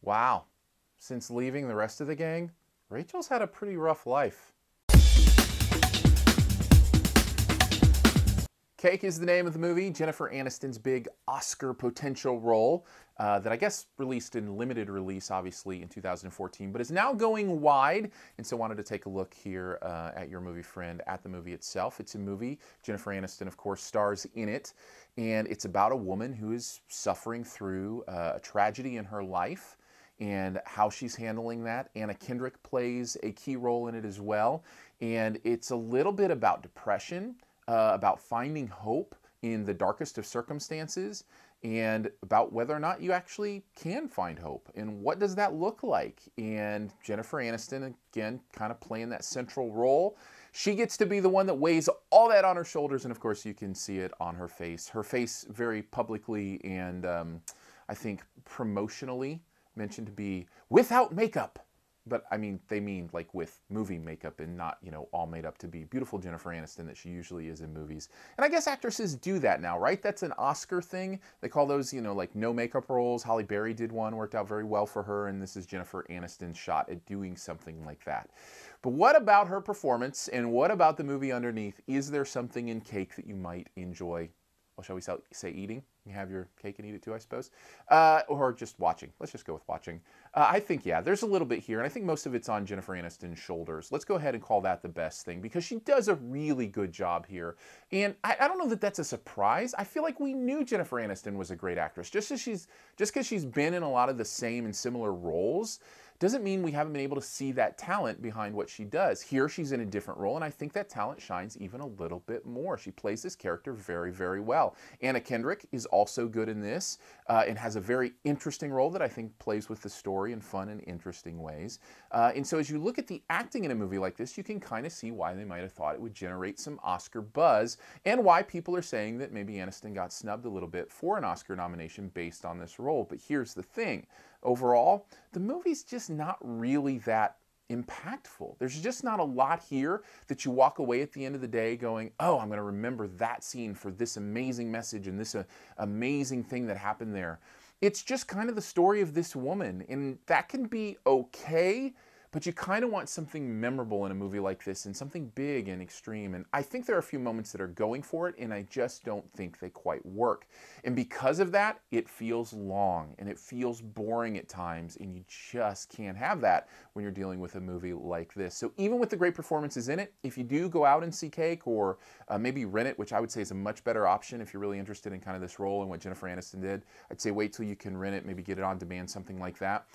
Wow. Since leaving the rest of the gang, Rachel's had a pretty rough life. Cake is the name of the movie, Jennifer Aniston's big Oscar potential role that I guess released in limited release, obviously, in 2014, but is now going wide, and so wanted to take a look here at Your Movie Friend at the movie itself. It's a movie. Jennifer Aniston, of course, stars in it, and it's about a woman who is suffering through a tragedy in her life and how she's handling that. Anna Kendrick plays a key role in it as well, and it's a little bit about depression, about finding hope in the darkest of circumstances, and about whether or not you actually can find hope and what does that look like. And Jennifer Aniston, again, kind of playing that central role. She gets to be the one that weighs all that on her shoulders, and of course you can see it on her face. Her face very publicly and I think promotionally mentioned to be without makeup. But I mean, they mean like with movie makeup and not, you know, all made up to be beautiful Jennifer Aniston that she usually is in movies. And I guess actresses do that now, right? That's an Oscar thing. They call those, you know, like no makeup roles. Halle Berry did one, worked out very well for her, and this is Jennifer Aniston's shot at doing something like that. But what about her performance and what about the movie underneath? Is there something in Cake that you might enjoy? Well, shall we say eating? You have your cake and eat it too, I suppose. Or just watching. Let's just go with watching. I think, yeah, there's a little bit here, and I think most of it's on Jennifer Aniston's shoulders. Let's go ahead and call that the best thing, because she does a really good job here. And I don't know that that's a surprise. I feel like we knew Jennifer Aniston was a great actress. Just because she's been in a lot of the same and similar roles doesn't mean we haven't been able to see that talent behind what she does. Here she's in a different role, and I think that talent shines even a little bit more. She plays this character very, very well. Anna Kendrick is also good in this and has a very interesting role that I think plays with the story in fun and interesting ways. And so as you look at the acting in a movie like this, you can kind of see why they might have thought it would generate some Oscar buzz and why people are saying that maybe Aniston got snubbed a little bit for an Oscar nomination based on this role. But here's the thing. Overall, the movie's just not really that impactful. There's just not a lot here that you walk away at the end of the day going, oh, I'm going to remember that scene for this amazing message and this amazing thing that happened there. It's just kind of the story of this woman, and that can be okay, but you kind of want something memorable in a movie like this and something big and extreme. And I think there are a few moments that are going for it, and I just don't think they quite work. And because of that, it feels long and it feels boring at times, and you just can't have that when you're dealing with a movie like this. So even with the great performances in it, if you do go out and see Cake or maybe rent it, which I would say is a much better option if you're really interested in kind of this role and what Jennifer Aniston did, I'd say wait till you can rent it, maybe get it on demand, something like that.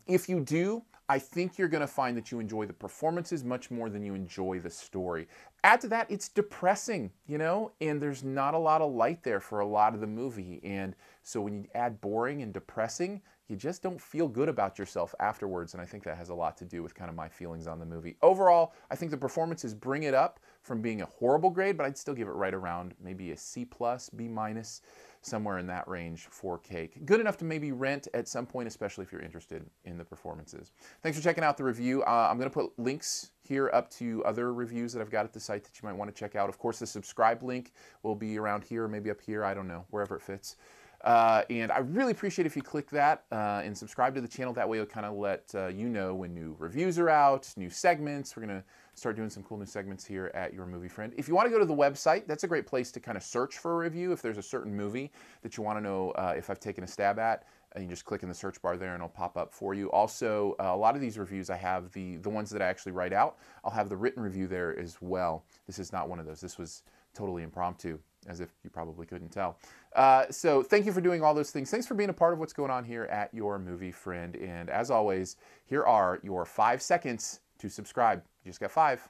If you do, I think you're going to find that you enjoy the performances much more than you enjoy the story. Add to that, it's depressing, you know, and there's not a lot of light there for a lot of the movie. And so when you add boring and depressing, you just don't feel good about yourself afterwards. And I think that has a lot to do with kind of my feelings on the movie. Overall, I think the performances bring it up from being a horrible grade, but I'd still give it right around maybe a C+, B-, somewhere in that range for Cake. Good enough to maybe rent at some point, especially if you're interested in the performances. Thanks for checking out the review. I'm going to put links here up to other reviews that I've got at the site that you might want to check out. Of course, the subscribe link will be around here, maybe up here, I don't know, wherever it fits. And I really appreciate if you click that and subscribe to the channel. That way it'll kind of let you know when new reviews are out, new segments. We're going to start doing some cool new segments here at Your Movie Friend. If you want to go to the website, that's a great place to kind of search for a review. If there's a certain movie that you want to know if I've taken a stab at, and you just click in the search bar there and it'll pop up for you. Also, a lot of these reviews, I have the ones that I actually write out. I'll have the written review there as well. This is not one of those. This was totally impromptu, as if you probably couldn't tell. So thank you for doing all those things. Thanks for being a part of what's going on here at Your Movie Friend. And as always, here are your 5 seconds to subscribe. You just got 5.